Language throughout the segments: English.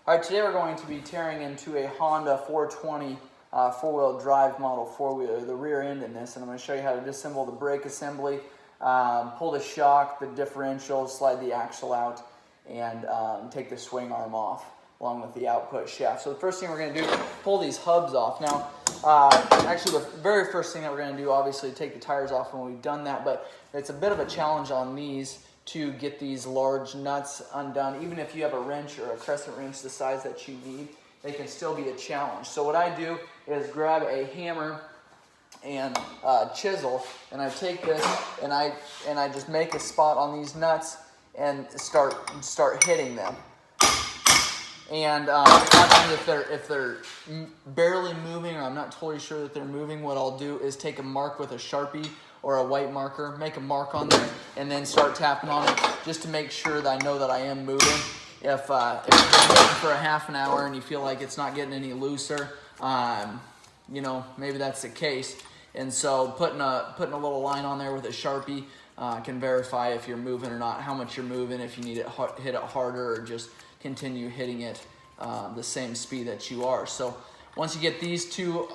All right, today we're going to be tearing into a Honda 420 four-wheel drive model four-wheeler, the rear end in this, and I'm going to show you how to disassemble the brake assembly, pull the shock, the differential, slide the axle out, and take the swing arm off along with the output shaft. So the first thing we're going to do is pull these hubs off. Now, actually the very first thing that we're going to do, obviously, take the tires off when we've done that, but it's a bit of a challenge on these to get these large nuts undone. Even if you have a wrench or a crescent wrench the size that you need, they can still be a challenge. So what I do is grab a hammer and chisel, and I take this and I just make a spot on these nuts and start hitting them. And if they're barely moving, or I'm not totally sure that they're moving, what I'll do is take a mark with a Sharpie or a white marker, make a mark on there, and then start tapping on it just to make sure that I know that I am moving. If you've been waiting for a half an hour and you feel like it's not getting any looser, you know, maybe that's the case. And so putting a little line on there with a Sharpie can verify if you're moving or not, how much you're moving, if you need to hit it harder or just continue hitting it the same speed that you are. So once you get these two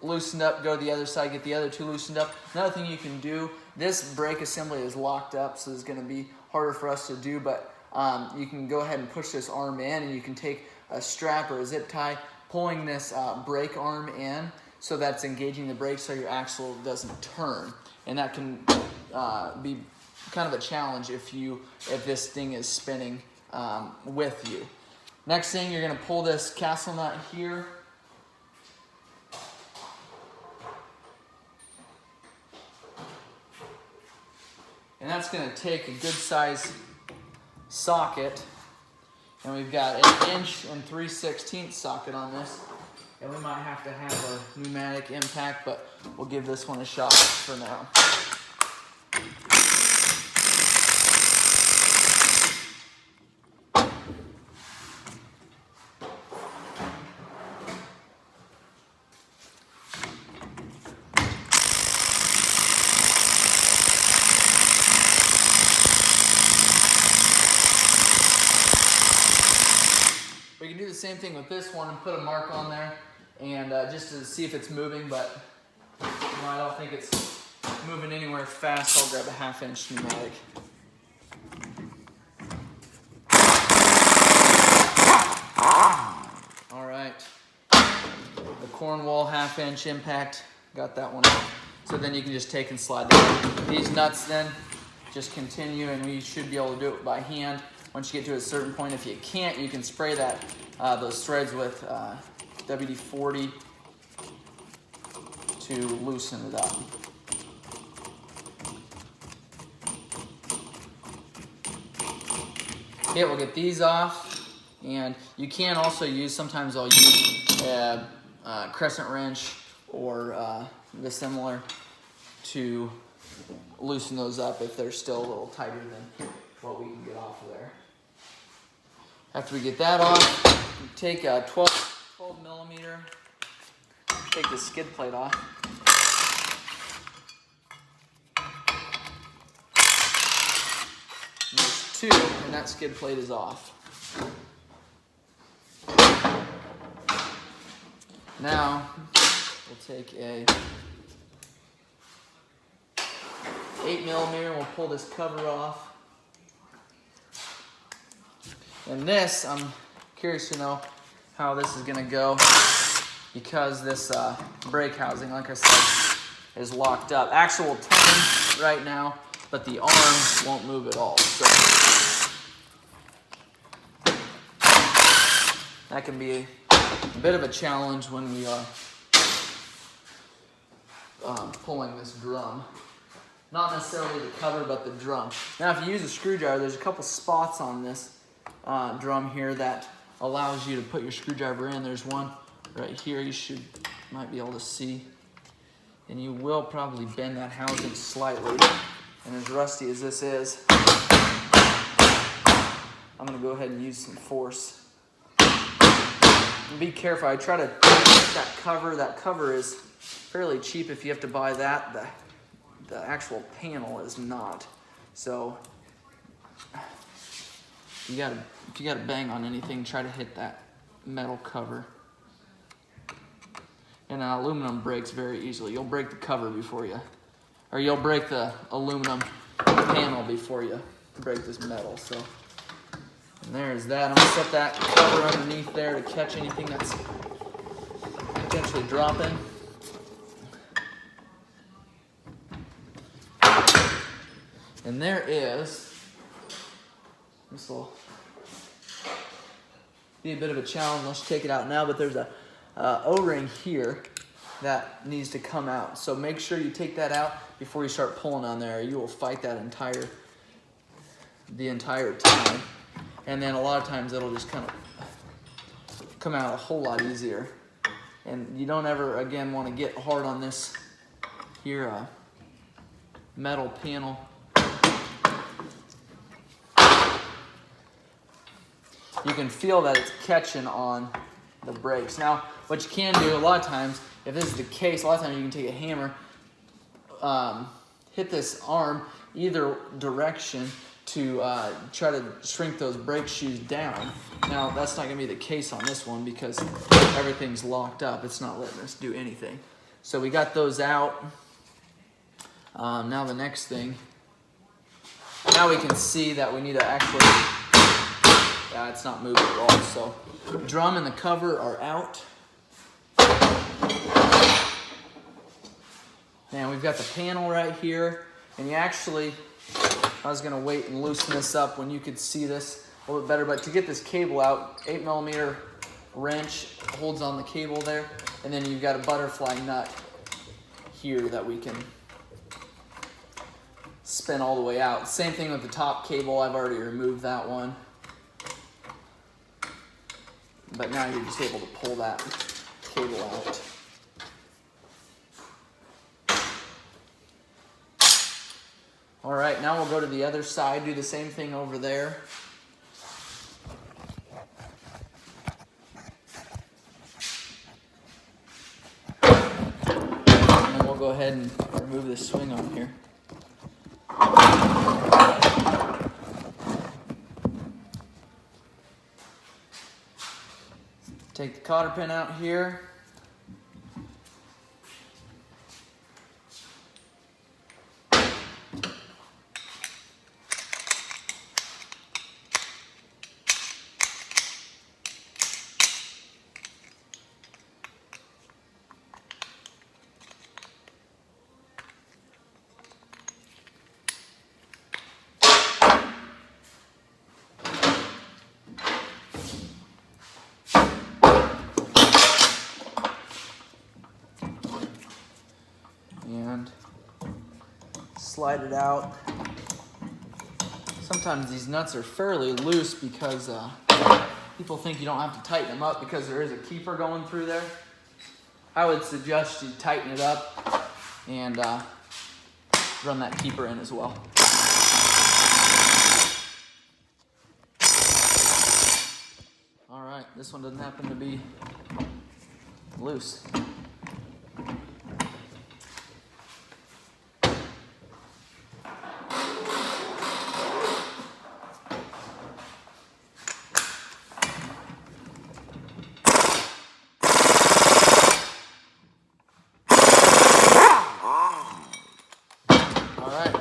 loosened up, go to the other side, get the other two loosened up. Another thing you can do, this brake assembly is locked up, so it's going to be harder for us to do, but you can go ahead and push this arm in, and you can take a strap or a zip tie, pulling this brake arm in so that's engaging the brake so your axle doesn't turn. And that can be kind of a challenge if this thing is spinning with you. Next thing, you're going to pull this castle nut here. And that's going to take a good size socket, and we've got an 1 3/16 socket on this, and we might have to have a pneumatic impact, but we'll give this one a shot for now. We can do the same thing with this one and put a mark on there, and just to see if it's moving, but I don't think it's moving anywhere fast. I'll grab a 1/2 inch pneumatic. All right, the Cornwall 1/2 inch impact, got that one off. So then you can just take and slide them. These nuts then just continue, and we should be able to do it by hand. Once you get to a certain point, if you can't, you can spray those threads with WD-40 to loosen it up. Okay, we'll get these off, and you can also use, sometimes I'll use a crescent wrench or the similar to loosen those up if they're still a little tighter than what we can get off of there. After we get that off, we take a 12 millimeter, take the skid plate off. And there's two, and that skid plate is off. Now, we'll take a 8 millimeter, we'll pull this cover off. And this, I'm curious to know how this is going to go, because this brake housing, like I said, is locked up. Axle will turn right now, but the arm won't move at all. So that can be a bit of a challenge when we are pulling this drum. Not necessarily the cover, but the drum. Now, if you use a screwdriver, there's a couple spots on this drum here that allows you to put your screwdriver in. There's one right here you might be able to see, and you will probably bend that housing slightly. And as rusty as this is, I'm going to go ahead and use some force. And be careful. I try to get that cover. That cover is fairly cheap if you have to buy that. The actual panel is not. So if you gotta bang on anything, try to hit that metal cover. And aluminum breaks very easily. You'll break the cover before you, or you'll break the aluminum panel before you break this metal. So, and there's that. I'm gonna set that cover underneath there to catch anything that's potentially dropping. And there is, this will be a bit of a challenge. Let's take it out now, but there's a O-ring here that needs to come out. So make sure you take that out before you start pulling on there. You will fight that the entire time. And then a lot of times it'll just kind of come out a whole lot easier. And you don't ever, again, want to get hard on this here metal panel. You can feel that it's catching on the brakes. Now, what you can do a lot of times, if this is the case, a lot of times you can take a hammer, hit this arm either direction to try to shrink those brake shoes down. Now, that's not going to be the case on this one because everything's locked up. It's not letting us do anything. So we got those out. Now the next thing, now we can see that we need to actually, yeah, it's not moving at all. So drum and the cover are out. And we've got the panel right here. And you actually, I was gonna wait and loosen this up when you could see this a little bit better, but to get this cable out, 8mm wrench holds on the cable there. And then you've got a butterfly nut here that we can spin all the way out. Same thing with the top cable. I've already removed that one. But now you're just able to pull that cable out. All right, now we'll go to the other side, do the same thing over there. And then we'll go ahead and remove this swing on here. Take the cotter pin out here. And slide it out. Sometimes these nuts are fairly loose because people think you don't have to tighten them up because there is a keeper going through there. I would suggest you tighten it up and run that keeper in as well. All right, this one doesn't happen to be loose.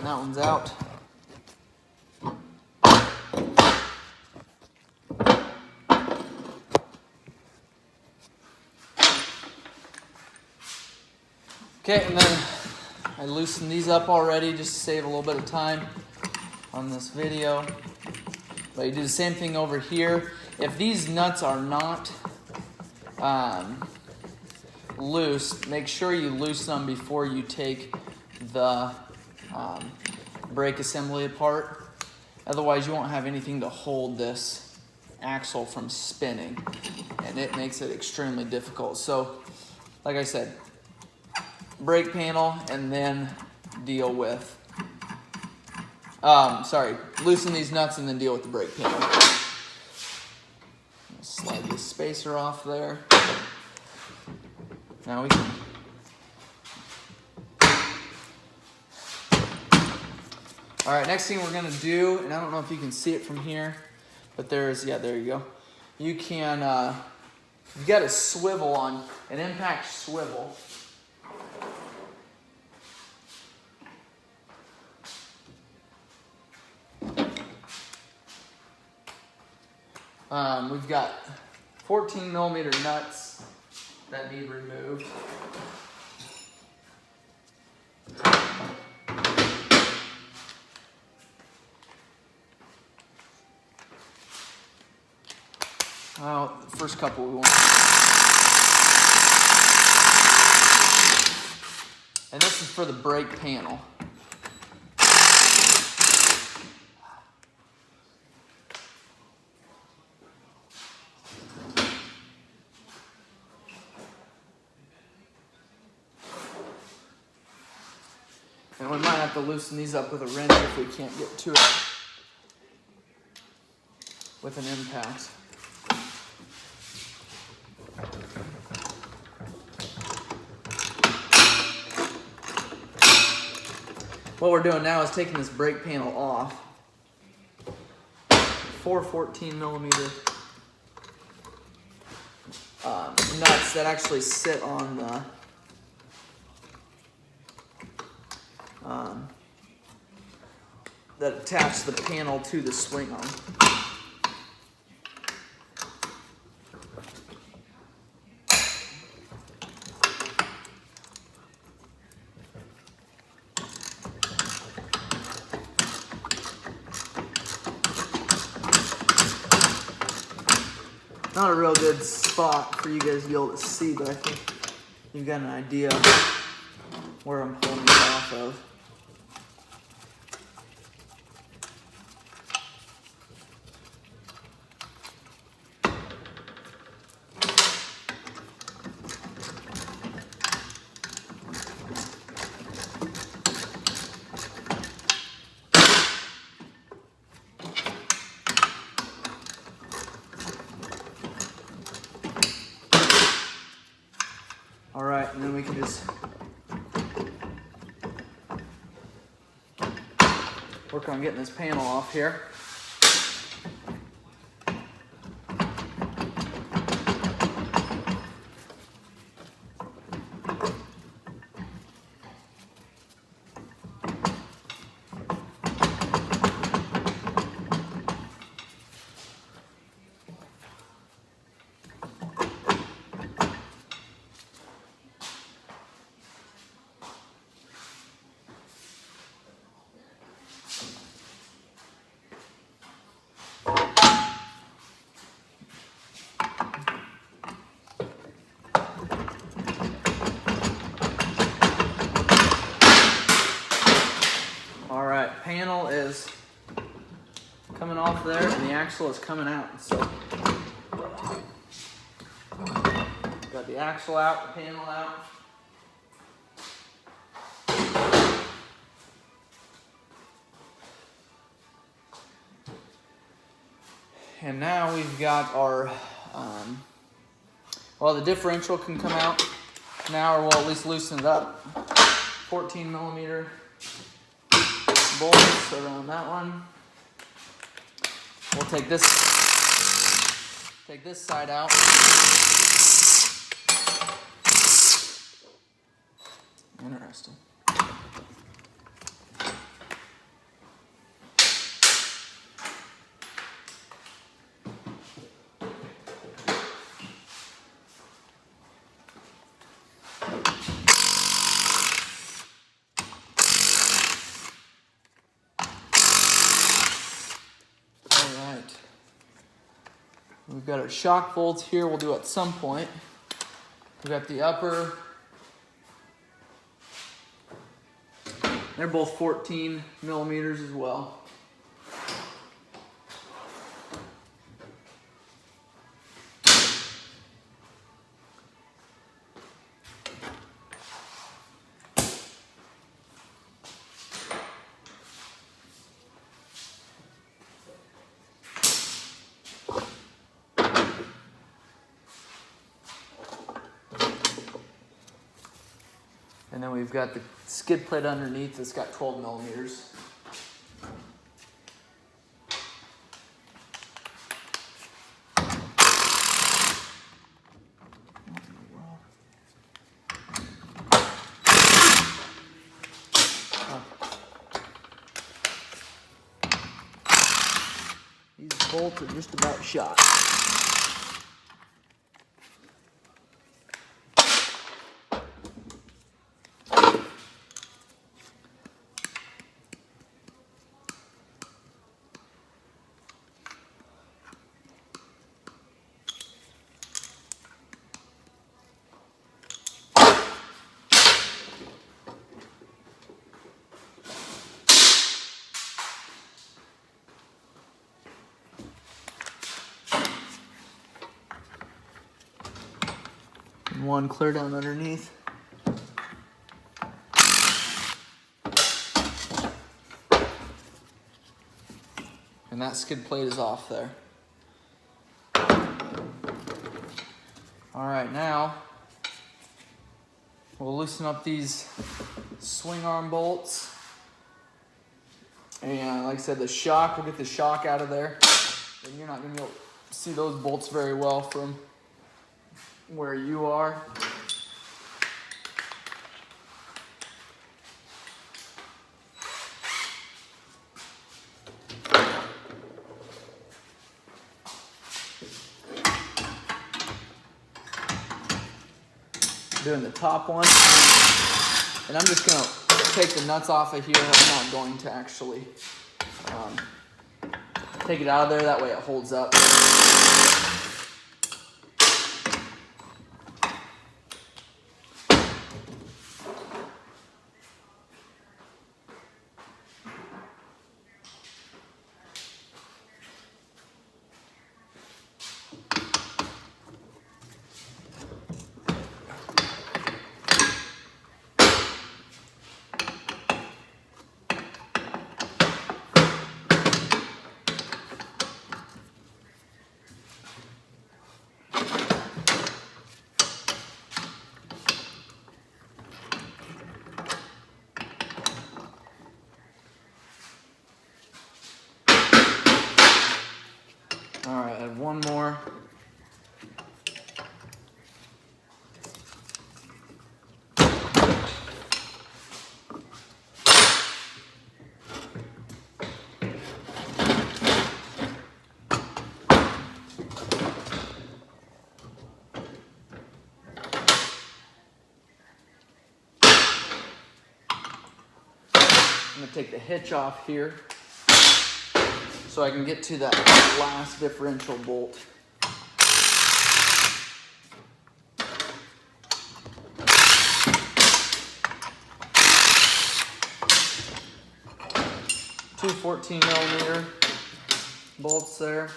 That one's out. Okay, and then I loosened these up already just to save a little bit of time on this video. But you do the same thing over here. If these nuts are not loose, make sure you loosen them before you take the brake assembly apart. Otherwise you won't have anything to hold this axle from spinning, and it makes it extremely difficult. So like I said, brake panel and then deal with loosen these nuts and then deal with the brake panel. Slide this spacer off there. Now we can all right, next thing we're gonna do, and I don't know if you can see it from here, But there's, yeah, there you go. You can, you got a swivel on, an impact swivel. We've got 14 millimeter nuts that need removed. The first couple we want. And this is for the brake panel. And we might have to loosen these up with a wrench if we can't get to it with an impact. What we're doing now is taking this brake panel off. 4 14 millimeter nuts that actually sit on the that attach the panel to the swing arm. Not a real good spot for you guys to be able to see, but I think you've got an idea where I'm pulling it off of. All right, and then we can just work on getting this panel off here. Panel is coming off there and the axle is coming out. So got the axle out, the panel out. And now we've got our, well, the differential can come out now, or we'll at least loosen it up. 14 millimeter bolts around that one. We'll take this side out. Interesting. We've got our shock bolts here, we'll do at some point. We've got the upper. They're both 14 millimeters as well. And then we've got the skid plate underneath that's got 12 millimeters. bolts are just about shot. One clear down underneath. And that skid plate is off there. All right, now we'll loosen up these swing arm bolts. And like I said, the shock, we'll get the shock out of there. And you're not gonna be able to see those bolts very well from where you are. Doing the top one, and I'm just gonna take the nuts off of here. I'm not going to actually take it out of there, that way it holds up. All right, I have one more. I'm gonna take the hitch off here so I can get to that last differential bolt. Two 14mm bolts there.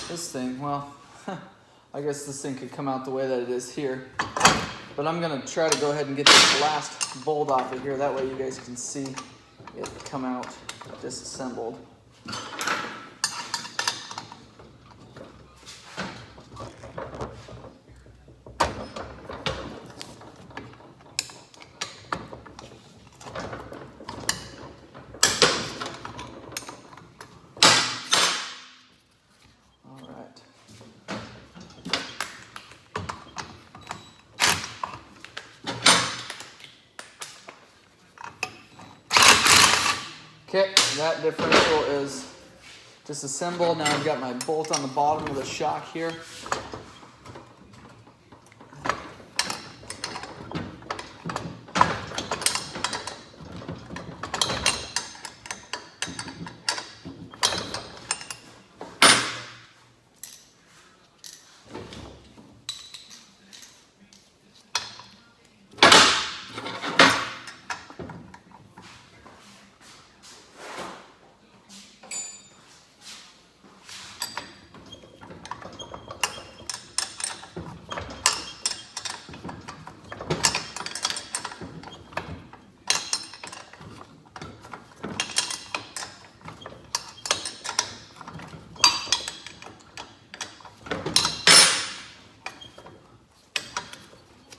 This thing, well, I guess this thing could come out the way that it is here. But I'm gonna try to go ahead and get this last bolt off of here. That way you guys can see it come out disassembled. Okay, that differential is disassembled. Now I've got my bolt on the bottom of the shock here.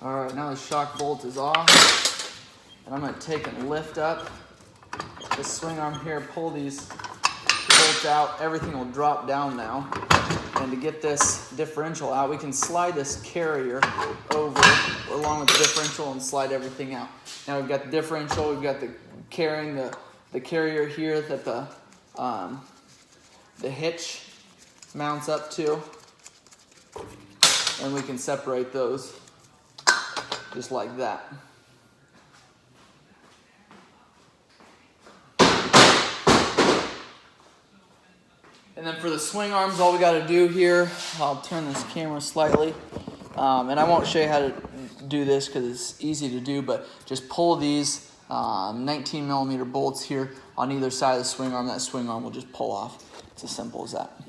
All right, now the shock bolt is off, and I'm gonna take and lift up the swing arm here, pull these bolts out. Everything will drop down now. And to get this differential out, we can slide this carrier over along with the differential and slide everything out. Now we've got the differential, we've got the carrying the carrier here that the hitch mounts up to, and we can separate those just like that. And then for the swing arms, all we got to do here, I'll turn this camera slightly, and I won't show you how to do this because it's easy to do, but just pull these 19 millimeter bolts here on either side of the swing arm. That swing arm will just pull off. It's as simple as that.